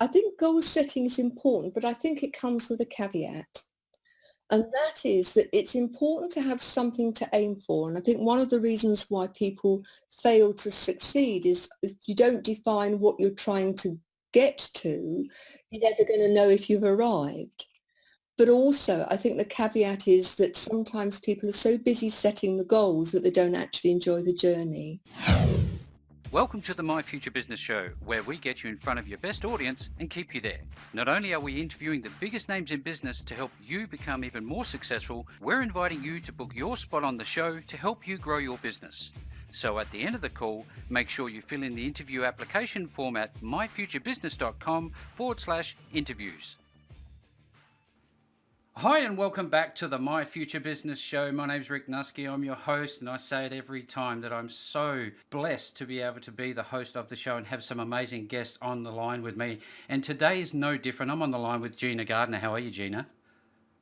I think goal setting is important, but I think it comes with a caveat. And that is that it's important to have something to aim for. And I think one of the reasons why people fail to succeed is if you don't define what you're trying to get to, you're never going to know if you've arrived. But also, I think the caveat is that sometimes people are so busy setting the goals that they don't actually enjoy the journey. Welcome to the My Future Business Show, where we get you in front of your best audience and keep you there. Not only are we interviewing the biggest names in business to help you become even more successful, we're inviting you to book your spot on the show to help you grow your business. So at the end of the call, make sure you fill in the interview application form at myfuturebusiness.com/interviews. Hi and welcome back to the My Future Business Show. My name's Rick Nusky. I'm your host, and I say it every time that I'm so blessed to be able to be the host of the show and have some amazing guests on the line with me. And today is no different. I'm on the line with Gina Gardiner. How are you, Gina?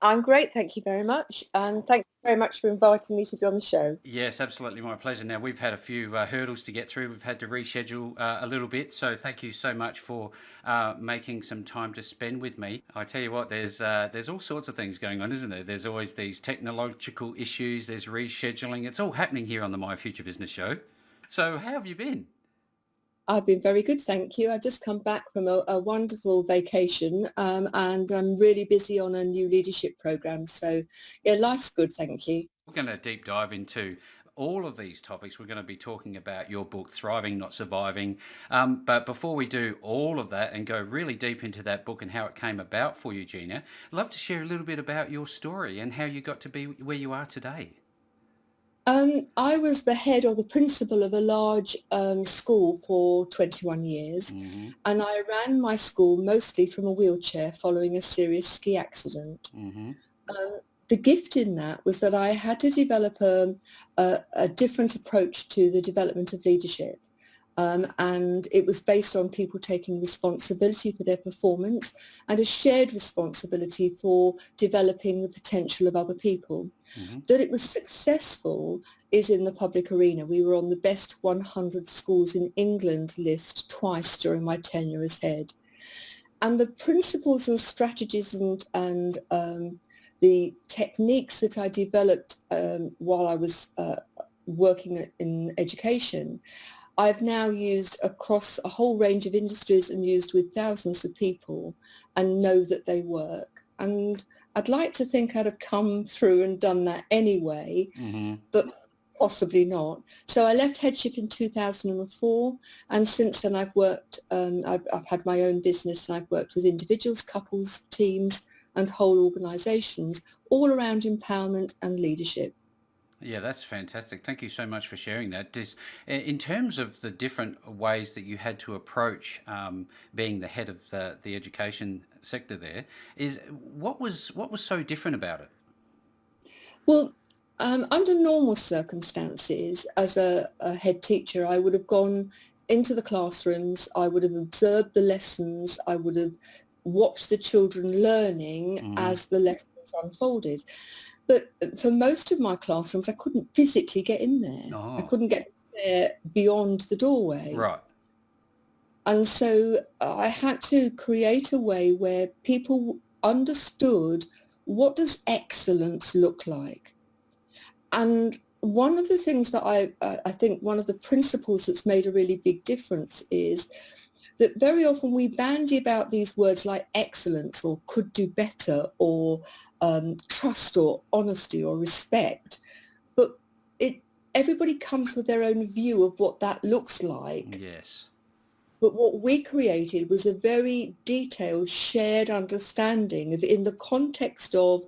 I'm great, thank you very much. And thanks very much for inviting me to be on the show. Yes, absolutely. My pleasure. Now, we've had a few hurdles to get through. We've had to reschedule a little bit. So thank you so much for making some time to spend with me. I tell you what, there's all sorts of things going on, isn't there? There's always these technological issues. There's rescheduling. It's all happening here on the My Future Business Show. So how have you been? I've been very good, thank you. I've just come back from a wonderful vacation and I'm really busy on a new leadership program. So, yeah, life's good, thank you. We're going to deep dive into all of these topics. We're going to be talking about your book, Thriving, Not Surviving. But before we do all of that and go really deep into that book and how it came about for you, Gina, I'd love to share a little bit about your story and how you got to be where you are today. I was the head or the principal of a large school for 21 years, Mm-hmm. and I ran my school mostly from a wheelchair following a serious ski accident. Mm-hmm. The gift in that was that I had to develop a different approach to the development of leadership. And it was based on people taking responsibility for their performance and a shared responsibility for developing the potential of other people. Mm-hmm. That it was successful is in the public arena. We were on the best 100 schools in England list twice during my tenure as head. And the principles and strategies and the techniques that I developed while I was working in education, I've now used across a whole range of industries and used with thousands of people and know that they work. And I'd like to think I'd have come through and done that anyway, Mm-hmm. but possibly not. So I left headship in 2004, and since then I've worked, I've had my own business, and I've worked with individuals, couples, teams, and whole organisations all around empowerment and leadership. Yeah, that's fantastic. Thank you so much for sharing that. In terms of the different ways that you had to approach being the head of the education sector, there is what was so different about it? Well, under normal circumstances, as a head teacher, I would have gone into the classrooms, I would have observed the lessons, I would have watched the children learning Mm-hmm. as the lessons unfolded. But for most of my classrooms, I couldn't physically get in there. I Oh, couldn't get there beyond the doorway. right. And so I had to create a way where people understood, what does excellence look like? And one of the things that I think one of the principles that's made a really big difference is that very often we bandy about these words like excellence or could do better or trust or honesty or respect, but everybody comes with their own view of what that looks like. Yes. But what we created was a very detailed shared understanding of, in the context of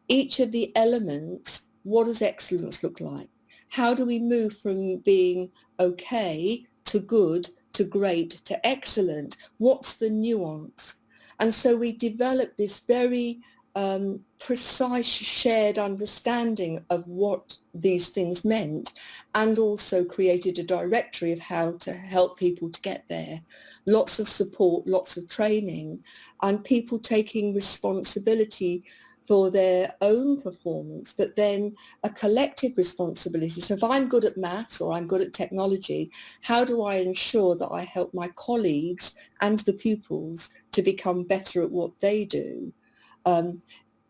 each of the elements, what does excellence look like? How do we move from being okay to good to great to excellent? What's the nuance? And so we developed this very precise shared understanding of what these things meant, and also created a directory of how to help people to get there. Lots of support, lots of training, and people taking responsibility for their own performance, but then a collective responsibility. So if I'm good at maths or I'm good at technology, how do I ensure that I help my colleagues and the pupils to become better at what they do?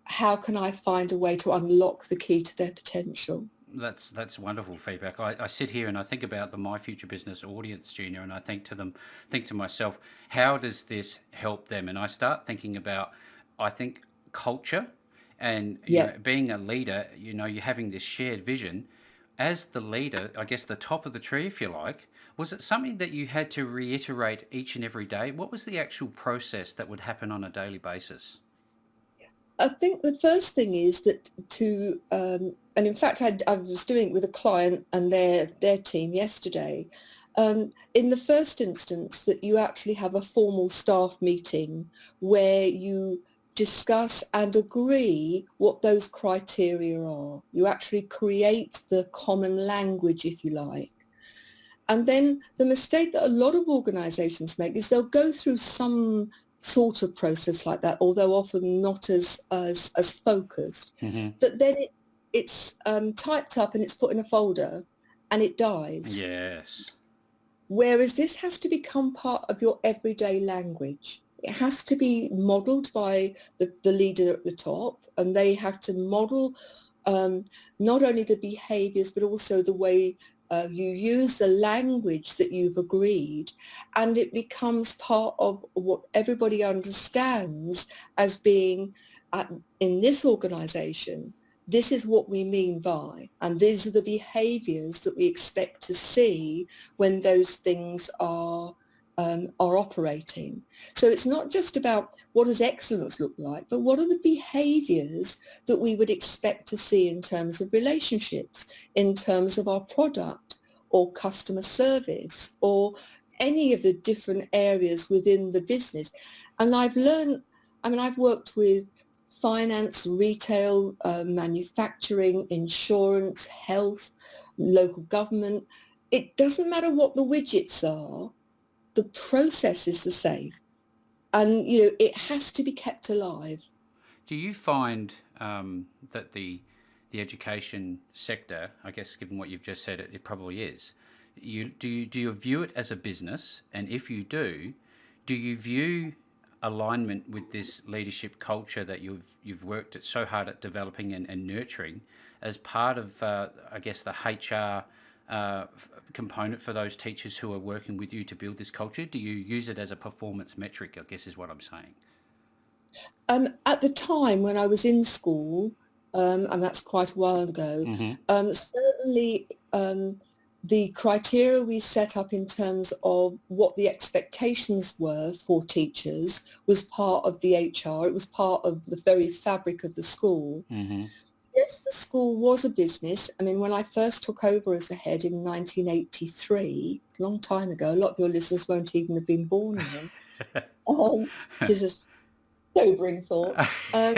How can I find a way to unlock the key to their potential? That's wonderful feedback. I sit here and I think about the My Future Business audience, Gina, and I think to myself, how does this help them? And I start thinking about, I think, culture, and Yeah. being a leader, you're having this shared vision. As the leader, I guess the top of the tree, if you like, was it something that you had to reiterate each and every day? What was the actual process that would happen on a daily basis? I think the first thing is that and in fact, I was doing it with a client and their team yesterday. In the first instance, that you actually have a formal staff meeting where you discuss and agree what those criteria are. You actually create the common language, if you like. And then the mistake that a lot of organizations make is they'll go through some sort of process like that, although often not as focused. Hmm. But then it's typed up and it's put in a folder and it dies. Yes. Whereas this has to become part of your everyday language. It has to be modeled by the leader at the top, and they have to model not only the behaviors, but also the way you use the language that you've agreed, and it becomes part of what everybody understands as being in this organization. This is what we mean by, and these are the behaviors that we expect to see when those things are operating. So it's not just about what does excellence look like, but what are the behaviors that we would expect to see in terms of relationships, in terms of our product or customer service, or any of the different areas within the business. And I've worked with finance, retail, manufacturing, insurance, health, local government. It doesn't matter what the widgets are, the process is the same. And, it has to be kept alive. Do you find that the education sector, I guess, given what you've just said, it probably is. Do you view it as a business? And if you do you view alignment with this leadership culture that you've worked so hard at developing and nurturing as part of, I guess, the HR component for those teachers who are working with you to build this culture? Do you use it as a performance metric, I guess is what I'm saying? At the time when I was in school, and that's quite a while ago, Hmm. certainly the criteria we set up in terms of what the expectations were for teachers was part of the HR. It was part of the very fabric of the school. Hmm. Yes, the school was a business. I mean, when I first took over as a head in 1983, a long time ago, a lot of your listeners won't even have been born then, which is a sobering thought. Uh,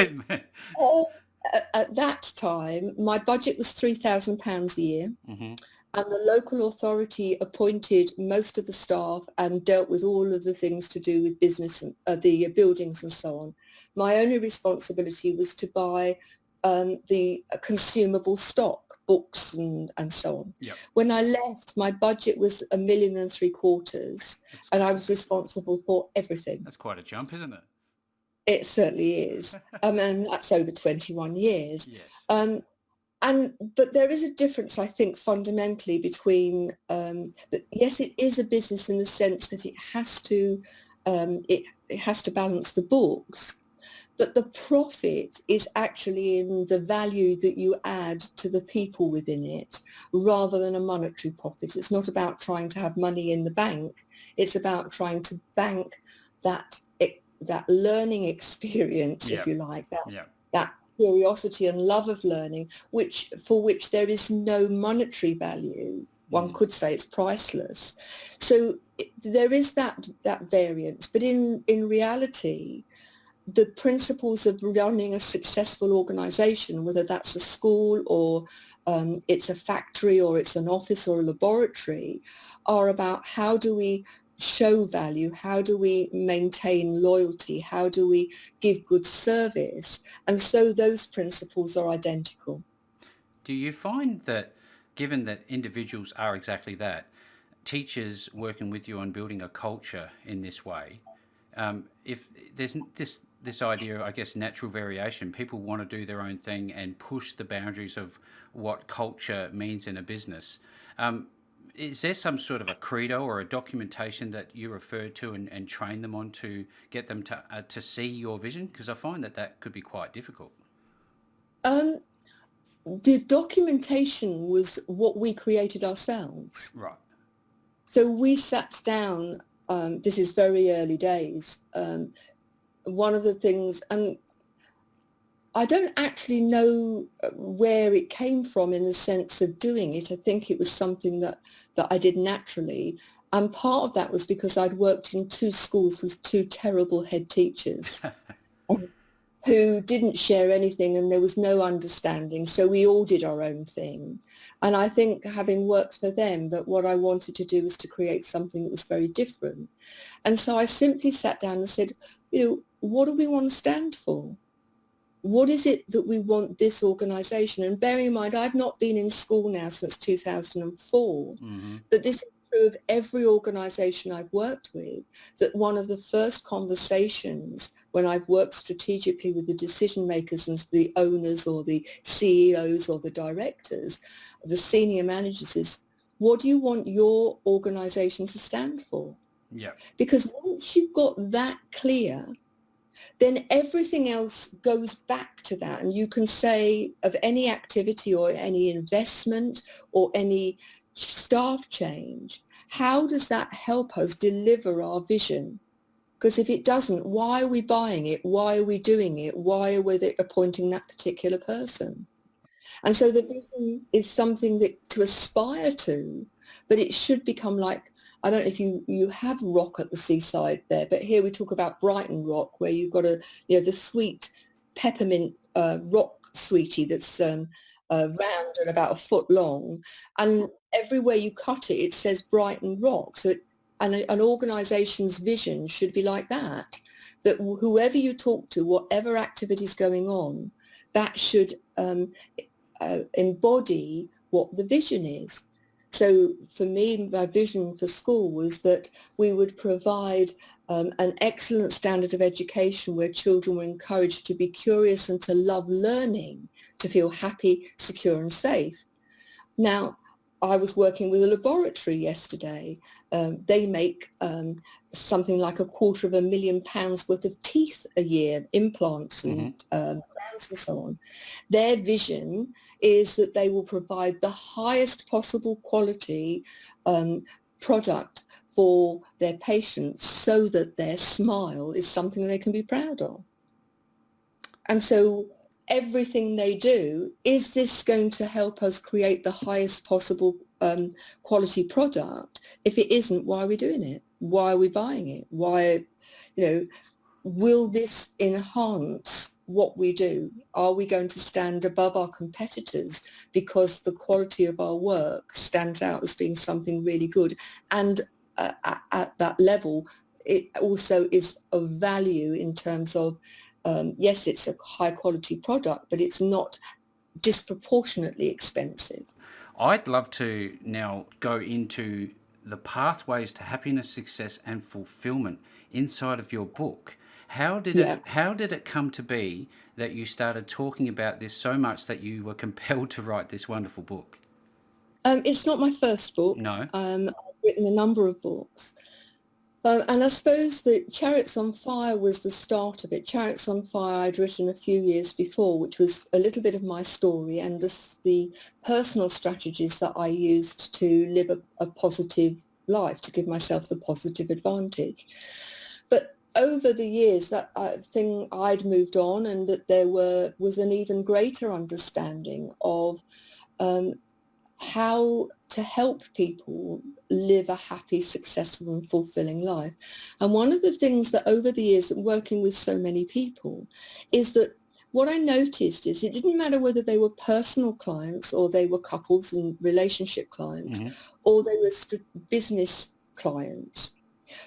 at that time, my budget was £3,000 a year, Hmm. and the local authority appointed most of the staff and dealt with all of the things to do with business and the buildings and so on. My only responsibility was to buy the consumable stock, books and so on. Yep. When I left, my budget was £1.75 million, That's and I was responsible for everything. that's quite a jump, isn't it? It certainly is. And that's over 21 years. Yes. But there is a difference, I think, fundamentally between, yes, it is a business in the sense that it has to balance the books, but the profit is actually in the value that you add to the people within it rather than a monetary profit. It's not about trying to have money in the bank. It's about trying to bank that learning experience, Yeah. if you like, Yeah. that curiosity and love of learning, for which there is no monetary value. One could say it's priceless. So there is that variance. But in reality, the principles of running a successful organization, whether that's a school or it's a factory or it's an office or a laboratory, are about how do we show value? How do we maintain loyalty? How do we give good service? And so those principles are identical. Do you find that, given that individuals are exactly that, teachers working with you on building a culture in this way, if there's this idea, I guess, natural variation, people want to do their own thing and push the boundaries of what culture means in a business. Is there some sort of a credo or a documentation that you refer to and train them on to get them to see your vision? Because I find that could be quite difficult. The documentation was what we created ourselves. Right. So we sat down, this is very early days. One of the things, and I don't actually know where it came from in the sense of doing it. I think it was something that I did naturally. And part of that was because I'd worked in 2 schools with 2 terrible head teachers who didn't share anything, and there was no understanding. So we all did our own thing. And I think, having worked for them, that what I wanted to do was to create something that was very different. And so I simply sat down and said, what do we want to stand for? What is it that we want this organisation? And bearing in mind, I've not been in school now since 2004, Mm-hmm. but this is true of every organisation I've worked with, that one of the first conversations when I've worked strategically with the decision makers and the owners or the CEOs or the directors, the senior managers, is, what do you want your organisation to stand for? Yeah. Because once you've got that clear, then everything else goes back to that. And you can say of any activity or any investment or any staff change, how does that help us deliver our vision? Because if it doesn't, why are we buying it? Why are we doing it? Why are we appointing that particular person? And so the vision is something that to aspire to, but it should become like, I don't know if you have rock at the seaside there, but here we talk about Brighton rock, where you've got the sweet peppermint rock sweetie that's round and about a foot long, and everywhere you cut it, it says Brighton rock. So an organisation's vision should be like that whoever you talk to, whatever activity's going on, that should embody what the vision is. So for me, my vision for school was that we would provide an excellent standard of education where children were encouraged to be curious and to love learning, to feel happy, secure and safe. Now, I was working with a laboratory yesterday. They make something like £250,000 worth of teeth a year, implants and crowns and so on. Their vision is that they will provide the highest possible quality product for their patients so that their smile is something they can be proud of. And so everything they do, is this going to help us create the highest possible quality product? If it isn't, why are we doing it? Why are we buying it? Why, will this enhance what we do? Are we going to stand above our competitors because the quality of our work stands out as being something really good? And at that level, it also is of value in terms of, yes, it's a high quality product, but it's not disproportionately expensive. I'd love to now go into the pathways to happiness, success, and fulfillment inside of your book. How did it come to be that you started talking about this so much that you were compelled to write this wonderful book? It's not my first book. No. I've written a number of books. And I suppose that Chariots on Fire was the start of it. Chariots on Fire I'd written a few years before, which was a little bit of my story and the personal strategies that I used to live a positive life, to give myself the positive advantage. But over the years, that thing I'd moved on, and that there was an even greater understanding of how to help people live a happy, successful and fulfilling life. And one of the things that over the years, working with so many people, is that what I noticed is it didn't matter whether they were personal clients or they were couples and relationship clients, or they were business clients.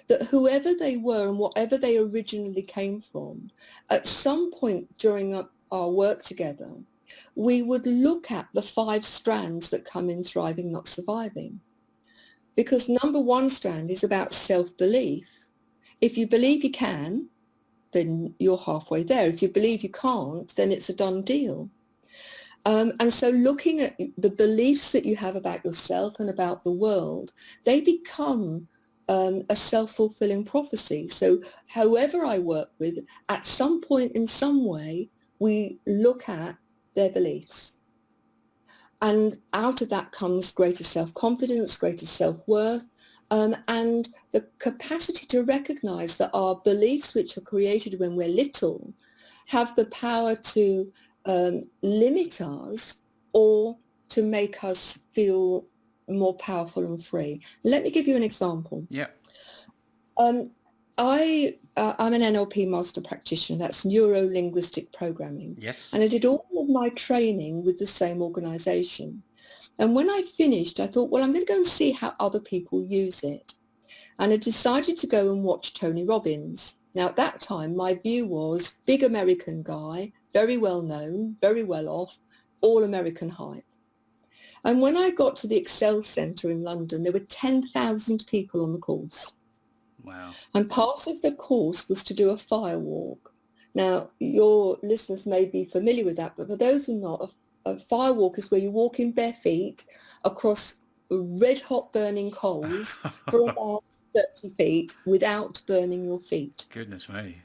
that whoever they were and whatever they originally came from, at some point during our work together, we would look at the 5 strands that come in thriving, not surviving. Because number 1 strand is about self-belief. If you believe you can, then you're halfway there. If you believe you can't, then it's a done deal. And so looking at the beliefs that you have about yourself and about the world, they become a self-fulfilling prophecy. So however I work with, at some point in some way, we look at their beliefs. And out of that comes greater self-confidence, greater self-worth, and the capacity to recognize that our beliefs, which are created when we're little, have the power to limit us or to make us feel more powerful and free. Let me give you an example. Yeah. I'm an NLP master practitioner. That's neuro-linguistic programming. Yes. And I did all of my training with the same organization. And when I finished, I thought, well, I'm going to go and see how other people use it. And I decided to go and watch Tony Robbins. Now, at that time, my view was big American guy, very well known, very well off, all American hype. And when I got to the Excel Centre in London, there were 10,000 people on the course. Wow. And part of the course was to do a fire walk. Now, your listeners may be familiar with that, but for those who are not, a fire walk is where you walk in bare feet across red hot burning coals for about 30 feet without burning your feet. Goodness me.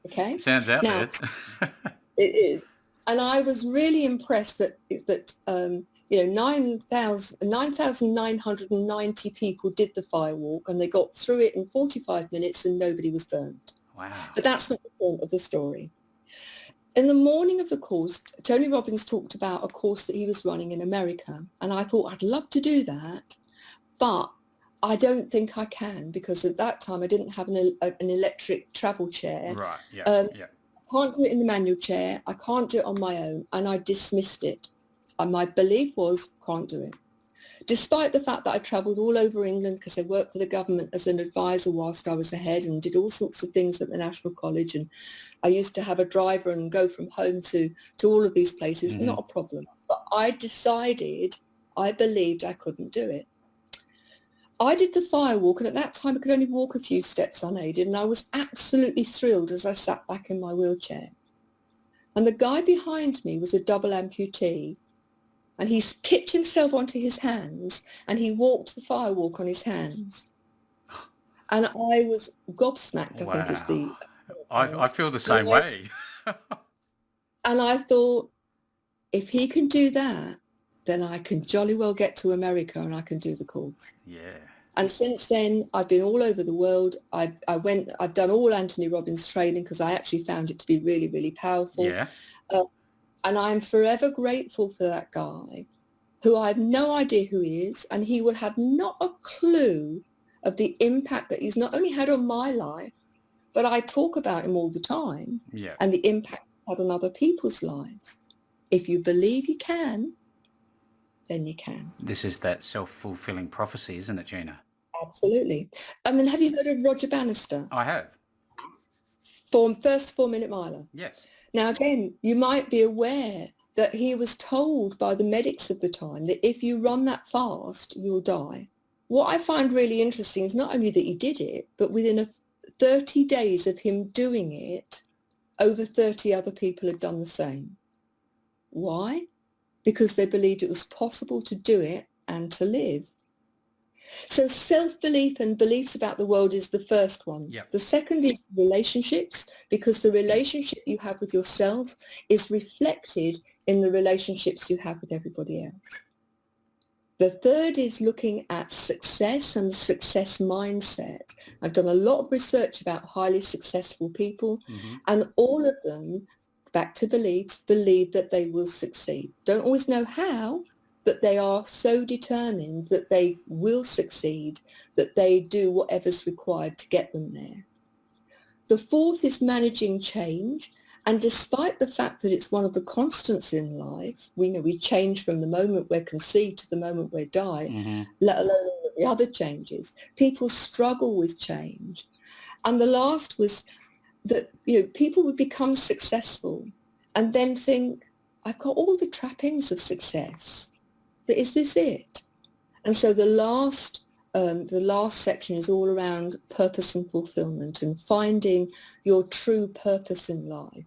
Okay. Sounds out there. It is. And I was really impressed that 9,990 people did the fire walk, and they got through it in 45 minutes and nobody was burned. Wow. But that's not the point of the story. In the morning of the course, Tony Robbins talked about a course that he was running in America. And I thought, I'd love to do that, but I don't think I can, because at that time I didn't have an electric travel chair. Right, yeah, yeah. I can't do it in the manual chair. I can't do it on my own. And I dismissed it. And my belief was, can't do it. Despite the fact that I travelled all over England because I worked for the government as an advisor whilst I was ahead and did all sorts of things at the National College. And I used to have a driver and go from home to all of these places. Mm-hmm. Not a problem. But I decided, I believed I couldn't do it. I did the fire walk, and at that time I could only walk a few steps unaided, and I was absolutely thrilled as I sat back in my wheelchair. And the guy behind me was a double amputee, and he tipped himself onto his hands, and he walked the fire walk on his hands. And I was gobsmacked, wow. I think is the... I feel the same way. And I thought, if he can do that, then I can jolly well get to America and I can do the course. Yeah. And since then, I've been all over the world. I've done all Anthony Robbins training because I actually found it to be really, really powerful. Yeah. And I'm forever grateful for that guy, who I have no idea who he is, and he will have not a clue of the impact that he's not only had on my life, but I talk about him all the time. Yeah. And the impact he's had on other people's lives. If you believe you can, then you can. This is that self-fulfilling prophecy, isn't it, Gina? Absolutely. I mean, have you heard of Roger Bannister? I have. First 4-minute miler. Yes. Now, again, you might be aware that he was told by the medics of the time that if you run that fast, you'll die. What I find really interesting is not only that he did it, but within 30 days of him doing it, over 30 other people had done the same. Why? Because they believed it was possible to do it and to live. So self-belief and beliefs about the world is the first one. Yep. The second is relationships, because the relationship you have with yourself is reflected in the relationships you have with everybody else. The third is looking at success and the success mindset. I've done a lot of research about highly successful people, mm-hmm. and all of them, back to beliefs, believe that they will succeed. Don't always know how, but they are so determined that they will succeed, that they do whatever's required to get them there. The fourth is managing change. And despite the fact that it's one of the constants in life, we know we change from the moment we're conceived to the moment we die, Mm-hmm. let alone all the other changes. People struggle with change. And the last was that, people would become successful and then think, I've got all the trappings of success, but is this it? And so the last section is all around purpose and fulfillment and finding your true purpose in life,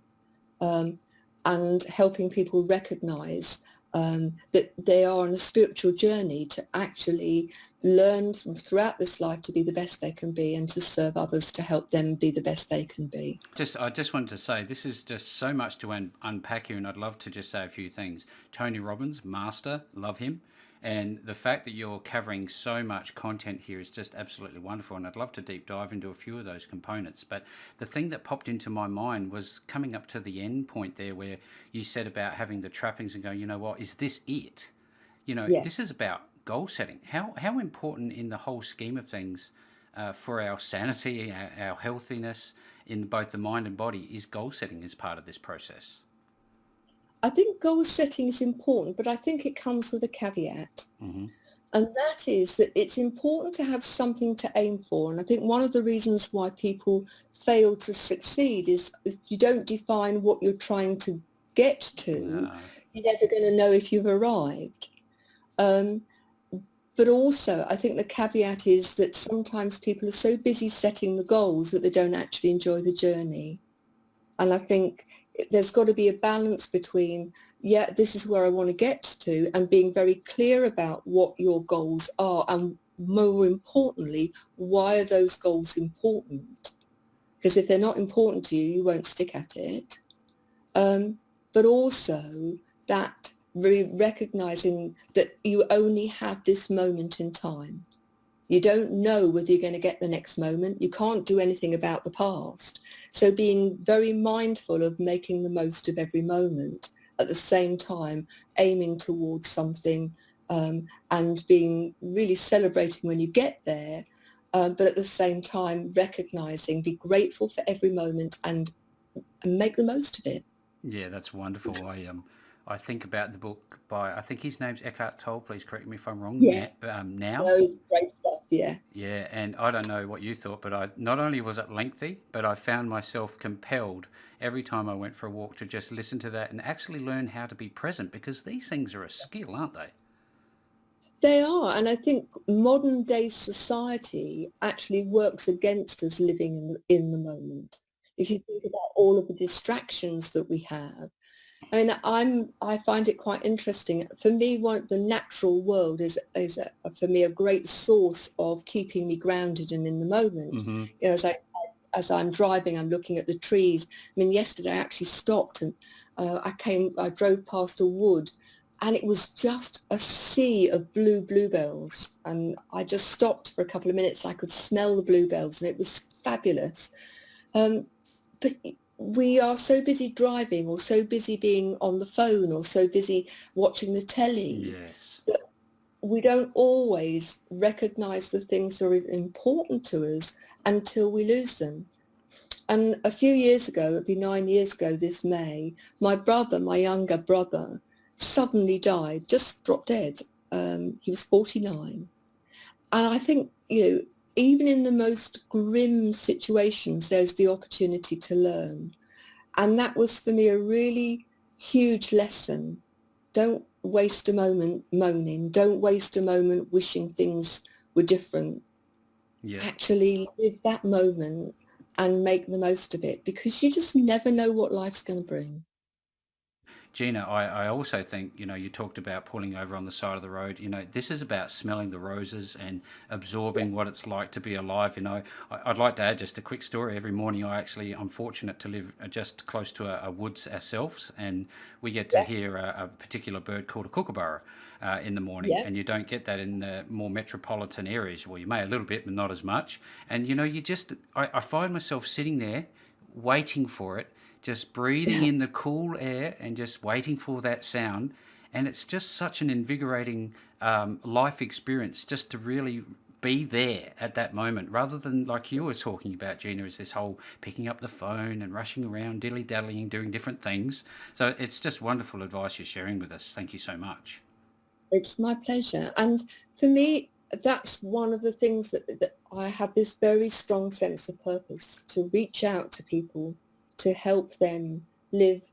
and helping people recognize that they are on a spiritual journey to actually learn throughout this life to be the best they can be and to serve others to help them be the best they can be. I just wanted to say this is just so much to unpack here, and I'd love to just say a few things. Tony Robbins, master, love him, and the fact that you're covering so much content here is just absolutely wonderful. And I'd love to deep dive into a few of those components. But the thing that popped into my mind was coming up to the end point there, where you said about having the trappings and going, you know what, is this it? Yeah. This is about goal setting. How important in the whole scheme of things for our sanity, our healthiness in both the mind and body is goal setting as part of this process? I think goal setting is important, but I think it comes with a caveat. Mm-hmm. And that is that it's important to have something to aim for. And I think one of the reasons why people fail to succeed is if you don't define what you're trying to get to, you're never going to know if you've arrived. But also, I think the caveat is that sometimes people are so busy setting the goals that they don't actually enjoy the journey. And I think there's got to be a balance between, this is where I want to get to, and being very clear about what your goals are, and more importantly, why are those goals important? Because if they're not important to you, you won't stick at it. But also that recognizing that you only have this moment in time. You don't know whether you're going to get the next moment. You can't do anything about the past. So being very mindful of making the most of every moment, at the same time aiming towards something, and being really celebrating when you get there, but at the same time recognizing, be grateful for every moment and make the most of it. Yeah, that's wonderful. I think about the book by, I think his name's Eckhart Tolle. Please correct me if I'm wrong. Yeah, Now. those great stuff. Yeah. Yeah, and I don't know what you thought, but I not only was it lengthy, but I found myself compelled every time I went for a walk to just listen to that and actually learn how to be present, because these things are a skill, aren't they? They are, and I think modern day society actually works against us living in the moment. If you think about all of the distractions that we have, I mean, I find it quite interesting. For me, the natural world for me a great source of keeping me grounded and in the moment. Mm-hmm. As I'm driving, I'm looking at the trees. I mean, yesterday I actually stopped and I drove past a wood, and it was just a sea of bluebells. And I just stopped for a couple of minutes. I could smell the bluebells, and it was fabulous. But we are so busy driving, or so busy being on the phone, or so busy watching the telly, Yes. that we don't always recognize the things that are important to us until we lose them. And a few years ago, it'd be 9 years ago this May, my younger brother, suddenly died, just dropped dead. He was 49. And I think, even in the most grim situations, there's the opportunity to learn. And that was for me a really huge lesson. Don't waste a moment moaning. Don't waste a moment wishing things were different. Yeah. Actually live that moment and make the most of it, because you just never know what life's going to bring. Gina, I also think, you talked about pulling over on the side of the road. This is about smelling the roses and absorbing what it's like to be alive. I'd like to add just a quick story. Every morning I'm fortunate to live just close to a woods ourselves, and we get to hear a particular bird called a kookaburra in the morning. Yeah. And you don't get that in the more metropolitan areas. Well, you may a little bit, but not as much. And, I find myself sitting there waiting for it, just breathing in the cool air and just waiting for that sound. And it's just such an invigorating life experience, just to really be there at that moment, rather than like you were talking about, Gina, is this whole picking up the phone and rushing around, dilly-dallying, doing different things. So it's just wonderful advice you're sharing with us. Thank you so much. It's my pleasure. And for me, that's one of the things that I have this very strong sense of purpose, to reach out to people, to help them live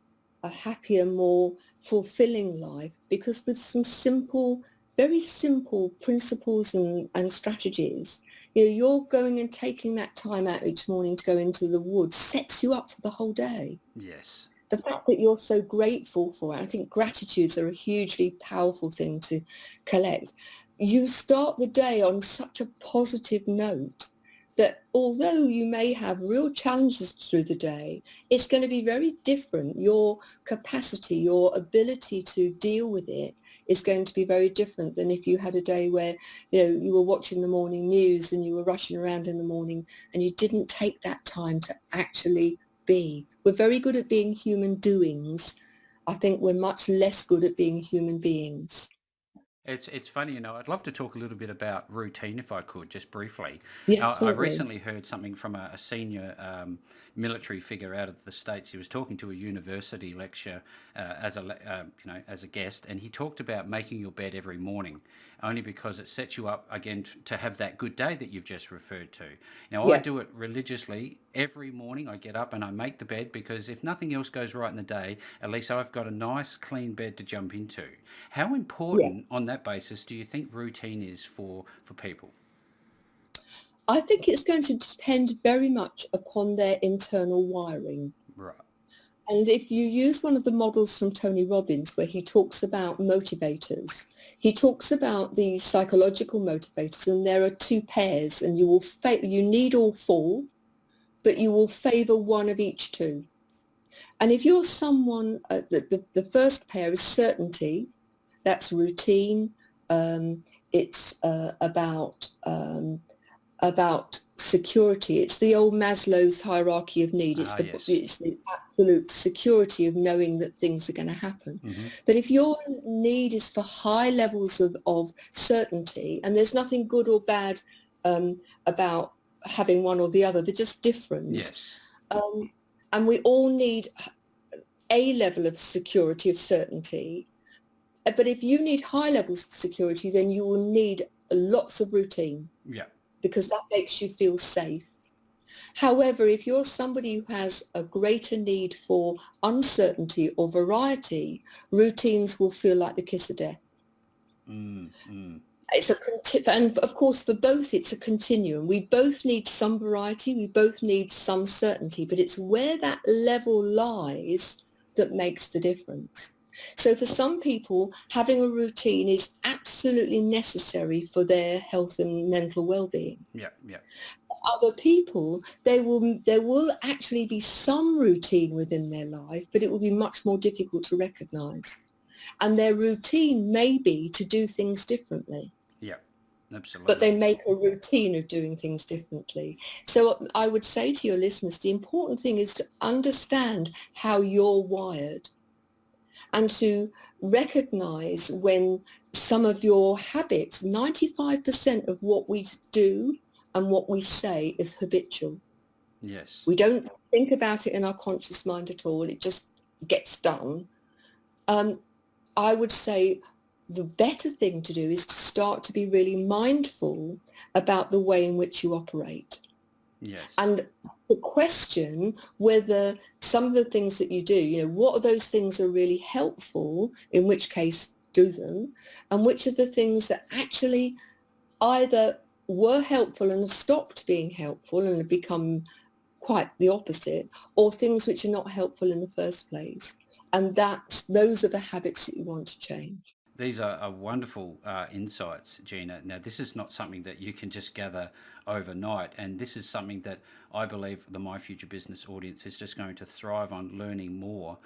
a happier, more fulfilling life. Because with some simple, very simple principles and strategies, you're going and taking that time out each morning to go into the woods sets you up for the whole day. Yes. The fact that you're so grateful for it, I think gratitudes are a hugely powerful thing to collect. You start the day on such a positive note that although you may have real challenges through the day, it's going to be very different. Your capacity, your ability to deal with it is going to be very different than if you had a day where, you were watching the morning news and you were rushing around in the morning and you didn't take that time to actually be. We're very good at being human doings. I think we're much less good at being human beings. It's funny, I'd love to talk a little bit about routine if I could, just briefly. Yeah, I absolutely. recently heard something from a senior military figure out of the States. He was talking to a university lecture as a guest, and he talked about making your bed every morning, only because it sets you up again to have that good day that you've just referred to. Now, I Yeah, do it religiously every morning. I get up and I make the bed, because if nothing else goes right in the day, at least I've got a nice clean bed to jump into. How yeah. important on that basis do you think routine is for people? I think it's going to depend very much upon their internal wiring. Right. And if you use one of the models from Tony Robbins, where he talks about motivators, he talks about the psychological motivators, and there are two pairs, and you need all four, but you will favor one of each two. And if you're someone, the first pair is certainty, that's routine. It's about security. It's the old Maslow's hierarchy of need. It's Ah, the yes. it's the absolute security of knowing that things are going to happen. Hmm. But if your need is for high levels of certainty, and there's nothing good or bad about having one or the other, they're just different. Yes. Um, and we all need a level of security, of certainty. But if you need high levels of security, then you will need lots of routine, Yeah. because that makes you feel safe. However, if you're somebody who has a greater need for uncertainty or variety, routines will feel like the kiss of death. Mm, mm. And of course for both it's a continuum. We both need some variety, we both need some certainty, but it's where that level lies that makes the difference. So for some people, having a routine is absolutely necessary for their health and mental well-being. Yeah. Yeah. Other people, there will actually be some routine within their life, but it will be much more difficult to recognize. And their routine may be to do things differently, Yeah. but Absolutely. they make a routine of doing things differently. So I would say to your listeners, the important thing is to understand how you're wired and to recognize when some of your habits, 95% of what we do and what we say is habitual. Yes. We don't think about it in our conscious mind at all. It just gets done. Um, I would say the better thing to do is to start to be really mindful about the way in which you operate. Yes. And the question whether some of the things that you do, what of those things are really helpful, in which case do them, and which of the things that actually either were helpful and have stopped being helpful and have become quite the opposite, or things which are not helpful in the first place. And those are the habits that you want to change. These are wonderful insights, Gina. Now, this is not something that you can just gather overnight, and this is something that I believe the My Future Business audience is just going to thrive on learning more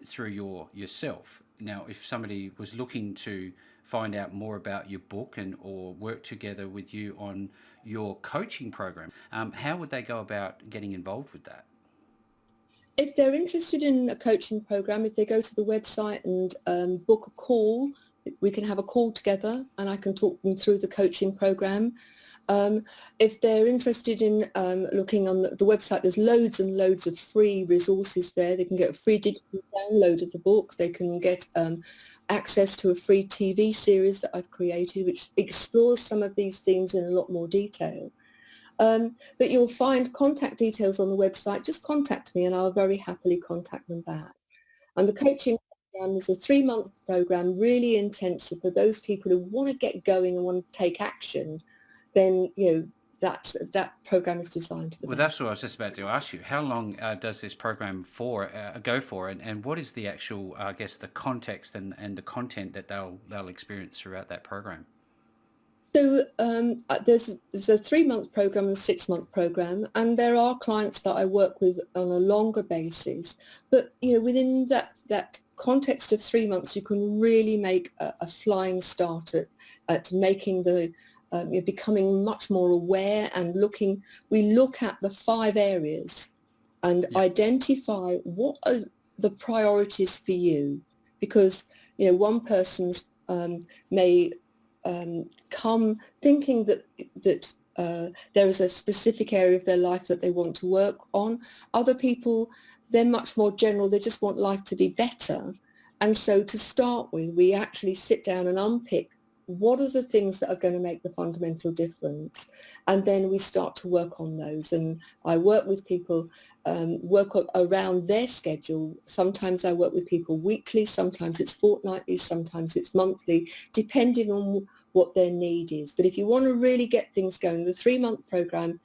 through yourself. Now, if somebody was looking to find out more about your book and or work together with you on your coaching program, how would they go about getting involved with that? If they're interested in a coaching program, if they go to the website and book a call we can have a call together and I can talk them through the coaching program. If they're interested in looking on the website, there's loads and loads of free resources there. They can get a free digital download of the book. They can get access to a free TV series that I've created, which explores some of these themes in a lot more detail. But you'll find contact details on the website. Just contact me and I'll very happily contact them back. And the coaching program is a 3-month program, really intensive for those people who want to get going and want to take action. Then, that program is designed for them. Well, that's what I was just about to ask you. How long does this program go for, and what is the actual, I guess, the context and the content that they'll experience throughout that program? So there's a 3-month program and a 6-month program, and there are clients that I work with on a longer basis. But within that context of 3 months, you can really make a flying start at making you're becoming much more aware and we look at the 5 areas and identify what are the priorities for you, because one person's may come thinking that there is a specific area of their life that they want to work on. Other people, they're much more general. They just want life to be better. And so to start with, we actually sit down and unpick what are the things that are going to make the fundamental difference? And then we start to work on those. And I work with people, work around their schedule. Sometimes I work with people weekly, sometimes it's fortnightly, sometimes it's monthly, depending on what their need is. But if you want to really get things going, the 3-month program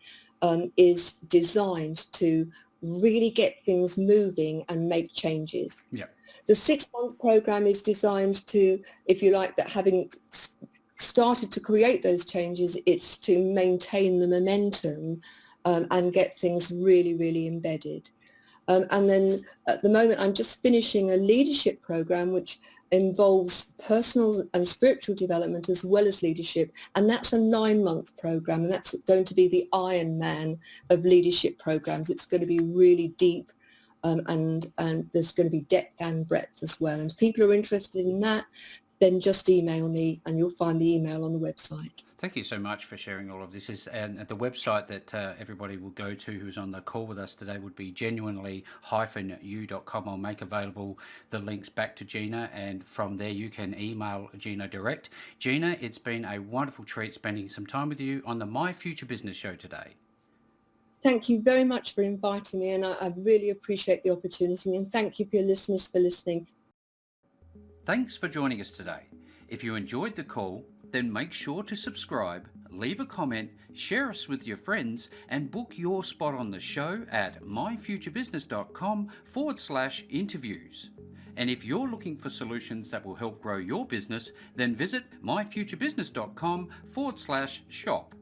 is designed to really get things moving and make changes. Yeah. The 6-month program is designed to, if you like, that having started to create those changes, it's to maintain the momentum and get things really, really embedded. And then at the moment, I'm just finishing a leadership program, which involves personal and spiritual development as well as leadership. And that's a 9-month program. And that's going to be the Iron Man of leadership programs. It's going to be really deep. And there's going to be depth and breadth as well. And if people are interested in that, then just email me and you'll find the email on the website. Thank you so much for sharing all of this. And the website that everybody will go to who's on the call with us today would be genuinely-you.com. I'll make available the links back to Gina, and from there you can email Gina direct. Gina, it's been a wonderful treat spending some time with you on the My Future Business show today. Thank you very much for inviting me, and I really appreciate the opportunity, and thank you for your listeners for listening. Thanks for joining us today. If you enjoyed the call, then make sure to subscribe, leave a comment, share us with your friends, and book your spot on the show at myfuturebusiness.com/interviews. And if you're looking for solutions that will help grow your business, then visit myfuturebusiness.com/shop.